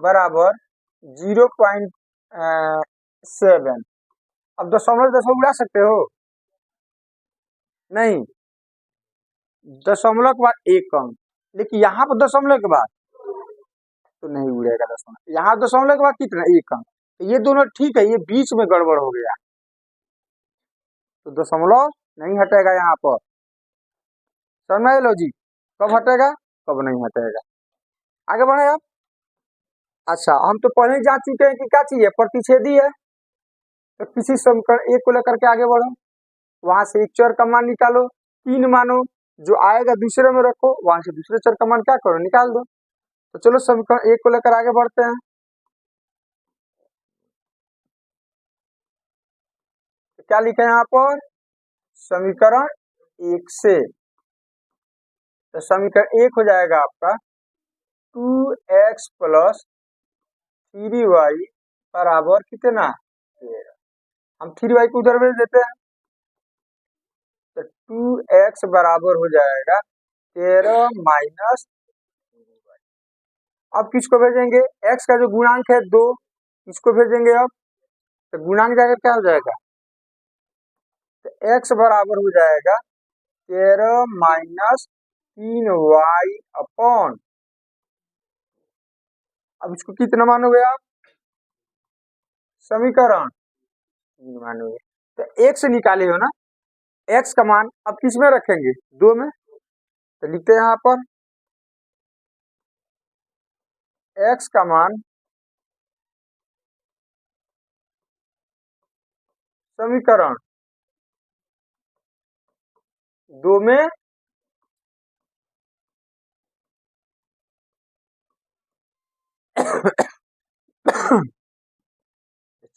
बराबर 0.7, अब दशमलव दशमलव उड़ा सकते हो नहीं, दशमलव के बाद एक अंक, लेकिन यहाँ पर दशमलव के बाद तो नहीं उड़ेगा दशमलव, यहाँ दशमलव के बाद कितना एक अंक, तो ये दोनों ठीक है, ये बीच में गड़बड़ हो गया। तो दशमलव नहीं हटेगा यहाँ पर। समझ में लो जी, कब हटेगा कब नहीं हटेगा। आगे बढ़े आप। अच्छा, हम तो पहले ही जान चुके हैं कि क्या चीज है, प्रतिच्छेदी है। तो किसी समीकरण एक को लेकर के आगे बढ़ो, वहां से एक चर का मान निकालो, 3 मानो, जो आएगा दूसरे में रखो, वहां से दूसरे चर का मान क्या करो, निकाल दो। तो चलो समीकरण एक को लेकर आगे बढ़ते हैं। तो क्या लिखे यहाँ पर, समीकरण एक से, तो समीकरण एक हो जाएगा आपका 2x प्लस 3y बराबर कितना, 13। हम 3y को उधर भेज देते हैं, तो 2x बराबर हो जाएगा 13 माइनस। अब किसको भेजेंगे, x का जो गुणांक है 2, इसको भेजेंगे। अब तो गुणांक जाकर क्या हो जाएगा, तो x बराबर हो जाएगा 13 माइनस 3y अपॉन, अब इसको कितना मानोगे आप, समीकरण 3 मानोगे। तो x निकाले हो ना, x का मान अब किस में रखेंगे, 2 में। तो लिखते हैं यहाँ पर x का मान समीकरण 2 में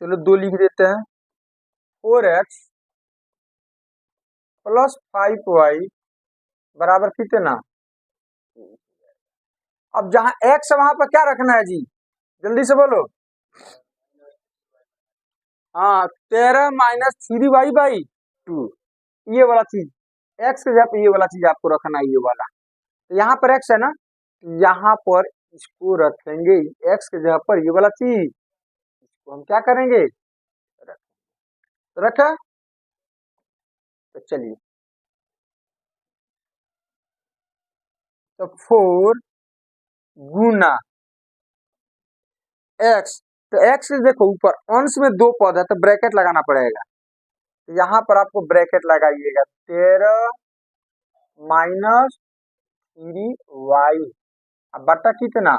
चलो 2 लिख देते हैं, 4x प्लस 5y बराबर कितना। अब जहां x है वहां पर क्या रखना है जी, जल्दी से बोलो। हाँ, 13 माइनस 3y बाई 2, ये वाला चीज, x के जगह पे ये वाला चीज आपको रखना है, ये वाला। तो यहाँ पर x है ना, यहाँ पर इसको रखेंगे, x के जगह पर ये वाला चीज, इसको हम क्या करेंगे, रखा। तो चलिए, तो 4 गुना x, तो x देखो ऊपर अंश में 2 पद है तो ब्रैकेट लगाना पड़ेगा। तो यहाँ पर आपको ब्रैकेट लगाइएगा, 13 माइनस 3y, अब बटा कितना,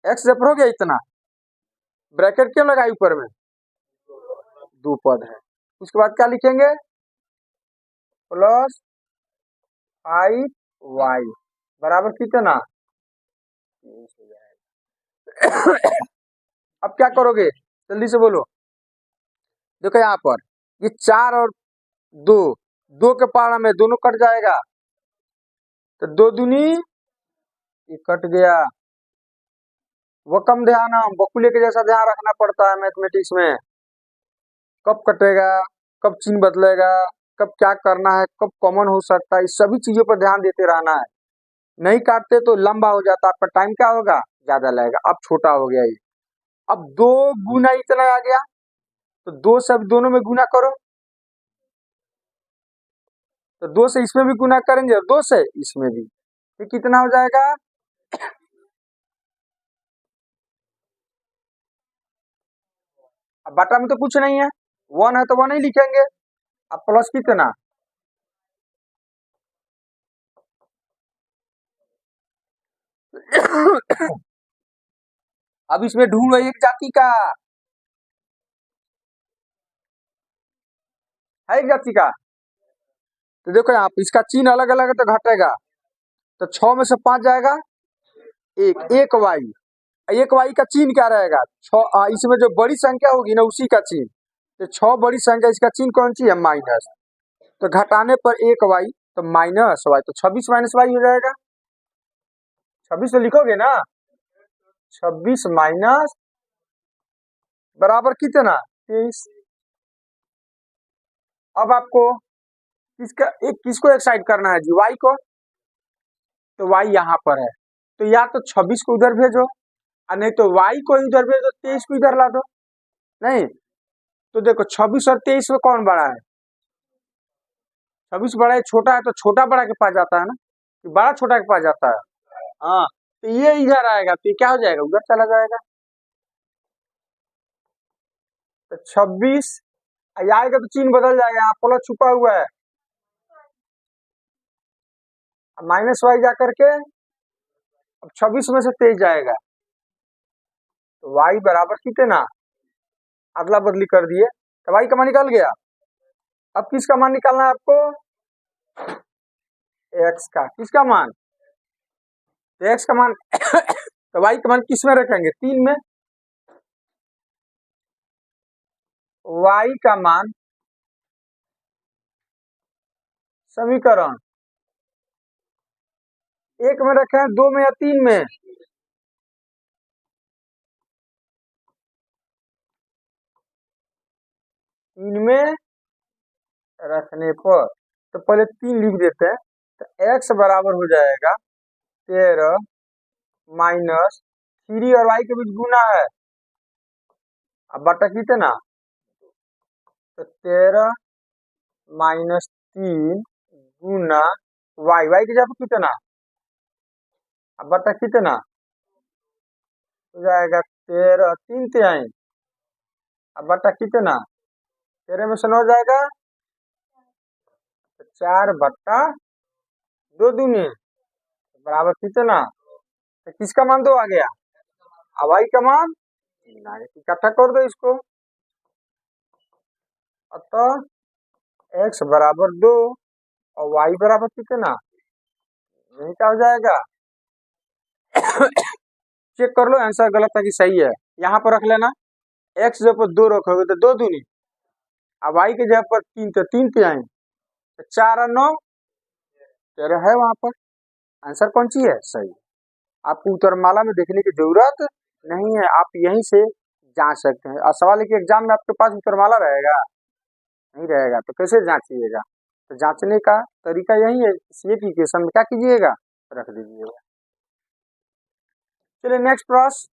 x जब हो गया इतना, ब्रैकेट क्यों लगाई ऊपर में, 2 पद है। उसके बाद क्या लिखेंगे, प्लस 5y बराबर कितना, 23 हो जाएगा। अब क्या करोगे, जल्दी से बोलो। देखो यहाँ पर ये 4 और 2, 2 के पारा में दोनों कट जाएगा, तो 2 दूनी ये कट गया। वो कम ध्यान, हम बकुले के जैसा ध्यान रखना पड़ता है मैथमेटिक्स में, कब कटेगा, कब चिन्ह बदलेगा, कब क्या करना है, कब कॉमन हो सकता है, इस सभी चीजों पर ध्यान देते रहना है। नहीं काटते तो लंबा हो जाता, आपका टाइम क्या होगा, ज्यादा लगेगा। अब छोटा हो गया ये, अब 2 गुना इतना आ गया, तो 2 से अब दोनों में गुना करो, तो 2 से इसमें भी गुना करेंगे और 2 से इसमें भी, तो कितना हो जाएगा, अब बटा में तो कुछ नहीं है, 1 है तो 1 ही लिखेंगे। अब प्लस कितना, अब इसमें ढूंढो एक जाति का है, एक जाति का। तो देखो यहाँ पे इसका चिन्ह अलग अलग है तो घटेगा, तो 6 में से 5 जाएगा, एक वाई, एक वाई का चिन्ह क्या रहेगा, 6, इसमें जो बड़ी संख्या होगी ना उसी का चिन्ह, तो 6 बड़ी संख्या, इसका चिन्ह कौन सी है, माइनस, तो घटाने पर एक वाई, तो माइनस वाई, तो 26 माइनस वाई हो जाएगा। 26 तो लिखोगे ना, 26 माइनस बराबर कितना, 23। अब आपको किसको एक्साइड करना है जी, वाई को, तो वाई यहाँ पर है, तो या तो 26 को उधर भेजो, और नहीं तो वाई को उधर भेजो, 23 को इधर ला दो। नहीं तो देखो 26 और 23 में कौन बड़ा है, 26 बड़ा है, छोटा है, तो छोटा बड़ा के पास जाता है ना, कि बड़ा छोटा के पास जाता है। हाँ, तो ये इधर आएगा, तो ये क्या हो जाएगा, उधर चला जाएगा। तो 26 ये आएगा तो चिन्ह बदल जाएगा, यहाँ प्लस छुपा हुआ है, माइनस वाई जा करके अब 26 में से 23 जाएगा, तो वाई बराबर कितना, अदला बदली कर दिए, तो वाई का मान निकल गया। अब किसका मान निकालना है आपको, एक्स का, किसका मान, तो एक्स का मान तो वाई का मान किस में रखेंगे, 3 में, वाई का मान समीकरण 1 में रखे हैं, 2 में या 3 में, 3 में रखने पर, तो पहले 3 लिख देते हैं, तो एक्स बराबर हो जाएगा 13 माइनस 3 और वाई के बीच गुना है, अब बटा कितना, तो 13 माइनस 3 गुना वाई, वाई की जगह पर कितना, अब बटा कितना हो जाएगा, 13 3 तिहाई, अब बटा कितना, 13 में से 9 जाएगा, तो 4 बटा 2 दूनी बराबर कितना, तो किसका मान 2 आ गया, अब वाई का मान 3 आ गया, इकट्ठा कर दो इसको, अतः एक्स बराबर 2 और वाई बराबर कितना, यही क्या हो जाएगा चेक कर लो आंसर गलत है कि सही है, यहाँ पर रख लेना, एक्स जब पर 2 रखोगे तो 2 दूनी, अब वाई के जगह पर 3 तो 3 तिहाई, तो 4 और 9 13 है, वहां पर आंसर कौन सी है, सही। आपको उत्तरमाला में देखने की जरूरत नहीं है, आप यहीं से जांच सकते हैं, और सवाल है कि एग्जाम में आपके पास उत्तरमाला रहेगा, नहीं रहेगा तो कैसे जांचिएगा, तो जांचने का तरीका यही है, सी की क्वेश्चन में क्या कीजिएगा, रख दीजिएगा। चलिए नेक्स्ट प्रश्न,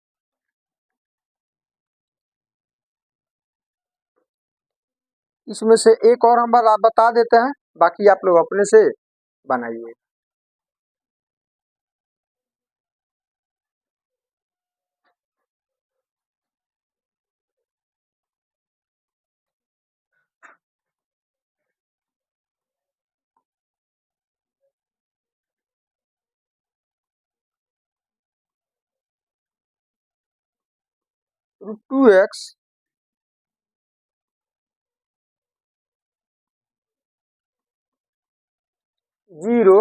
इसमें से एक और हम बता देते हैं, बाकी आप लोग अपने से बनाइए। √2x जीरो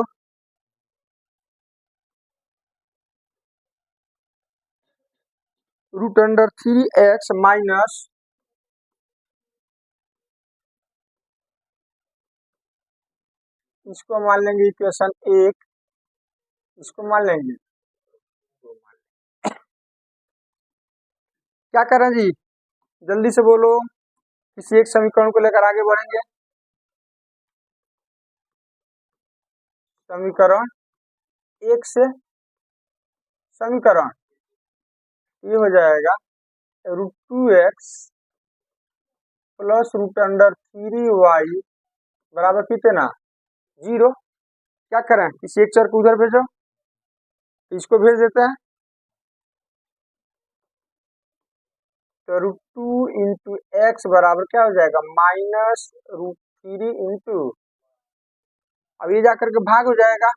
√3x माइनस इसको मान लेंगे इक्वेशन 1, इसको मान लेंगे, क्या करें जी, जल्दी से बोलो, किसी एक समीकरण को लेकर आगे बढ़ेंगे, समीकरण 1 से, समीकरण ये हो जाएगा √2x प्लस √3y बराबर कितना, 0, क्या करें, किसी एक चर को उधर भेजो, इसको भेज देते हैं, तो √2 इंटू एक्स बराबर क्या हो जाएगा, -√3 इंटू, अब ये जाकर के भाग हो जाएगा,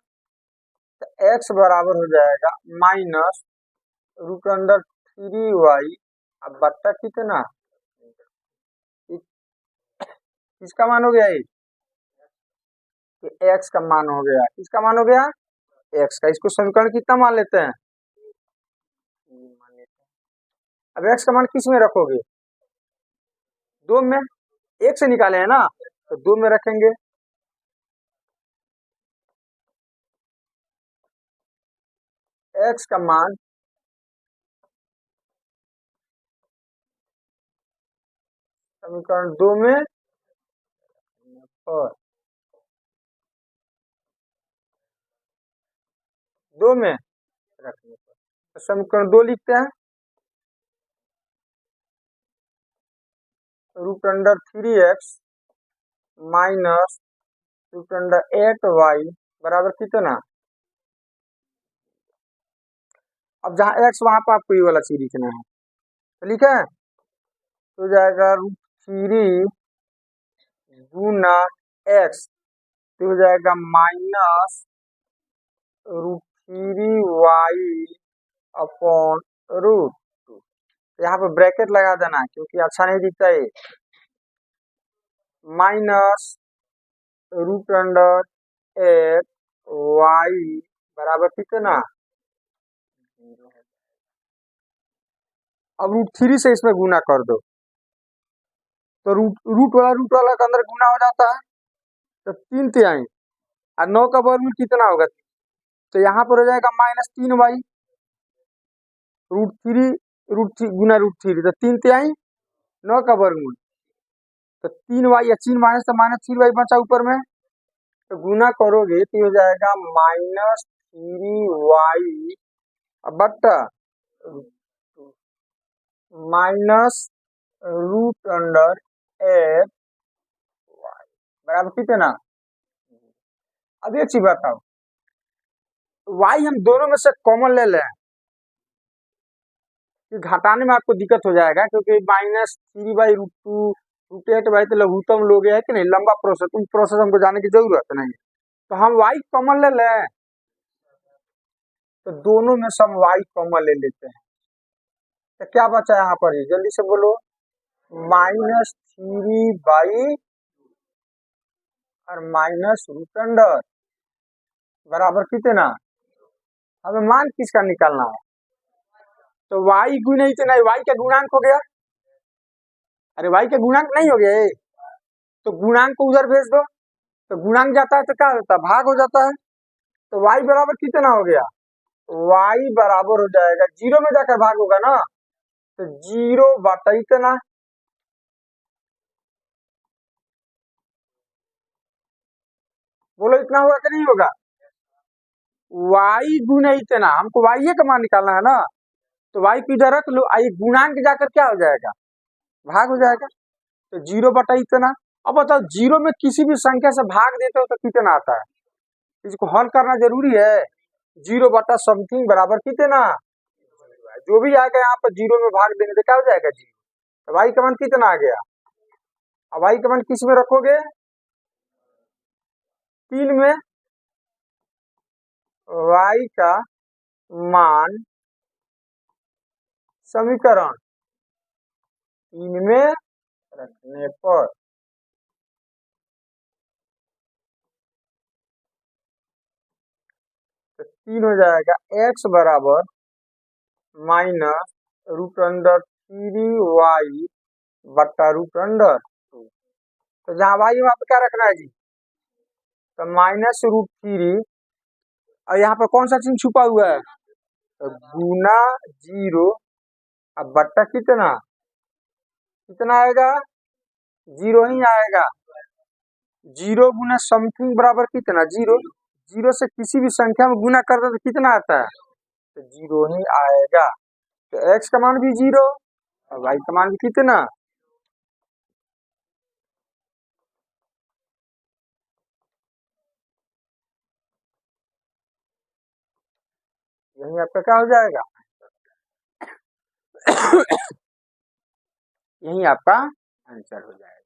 तो एक्स बराबर हो जाएगा -√3y, अब बट्टा कितना, किसका मान हो गया, ये एक्स का मान हो गया, किसका मान हो गया, एक्स का, इसको समीकरण कितना मान लेते हैं, अब एक्स का मान किस में रखोगे, 2 में, 1 से निकाले हैं ना, तो 2 में रखेंगे, एक्स का मान समीकरण 2 में और 2 में रखने पर, तो समीकरण 2 लिखते हैं, √3x माइनस √8y बराबर कितना, अब जहाँ x वहां पर आपको ये वाला चीज लिखना है, तो लिखे, तो जाएगा √3 गुना एक्स, तो हो जाएगा माइनस √3y अपॉन √2। यहाँ पे ब्रैकेट लगा देना क्योंकि अच्छा नहीं दिखता है। माइनस √x y बराबर कितना, अब √3 से इसमें गुना कर दो तो रूट वाला के अंदर गुना हो जाता है, तो 3 और 9 का वर्गमूल कितना होगा, तो यहाँ पर हो जाएगा -3y, √3 गुना √3 तो 3 9 का वर्गमूल, तो 3y या 3 माइनस तो -3y बचा ऊपर में, तो गुना करोगे तो हो जाएगा -3y बट्टा माइनस √x बराबर कितना। अब एक चीज बताओ, y हम दोनों में से कॉमन ले लें कि घटाने में आपको दिक्कत हो जाएगा, क्योंकि -3/√2 √8 तो लघुत्तम लोग है कि नहीं, लंबा प्रोसेस, उस प्रोसेस हमको जाने की जरूरत नहीं, तो हम y कॉमन ले लें, तो दोनों में से हम y कॉमन ले लेते हैं, तो क्या बचा यहाँ पर, जल्दी से बोलो, -3 और -√अंडर बराबर कितना, हमें मान किसका निकालना है, तो y गुना इतना, y का गुणांक हो गया, अरे y का गुणांक नहीं हो गया ये, तो गुणांक को उधर भेज दो, तो गुणांक जाता है तो क्या होता है, भाग हो जाता है, तो y बराबर कितना हो गया, y बराबर हो जाएगा 0 में जाकर भाग होगा ना, तो 0 बटा इतना, बोलो इतना होगा कि नहीं होगा, y गुना इतना, हमको y का मान निकालना है ना, तो y की इधर रख लो, आई गुणांक जाकर क्या हो जाएगा, भाग हो जाएगा, तो 0 बटा इतना। अब बताओ 0 में किसी भी संख्या से भाग देते हो तो कितना आता है, इसको हल करना जरूरी है, 0 बटा समथिंग बराबर कितना, जो भी आएगा यहाँ पर 0 में भाग देने से क्या हो जाएगा 0, तो y का मान कितना आ गया, अब y का मान किस में रखोगे, 3 में, y का मान समीकरण 3 में रखने पर तो 3 हो जाएगा x बराबर -√3y बट्टा √2, तो जहाँ y वहां पे क्या रखना है जी, तो -√3 और यहाँ पर कौन सा चिन्ह छुपा हुआ है, तो गुना 0 अब बट्टा कितना, कितना आएगा, 0 ही आएगा, 0 गुना समथिंग बराबर कितना 0, 0 से किसी भी संख्या में गुना करते तो कितना आता है, तो 0 ही आएगा, तो x का मान भी 0 और y का मान भी कितना, यही आपका क्या हो जाएगा, यही आपका आंसर हो जाएगा।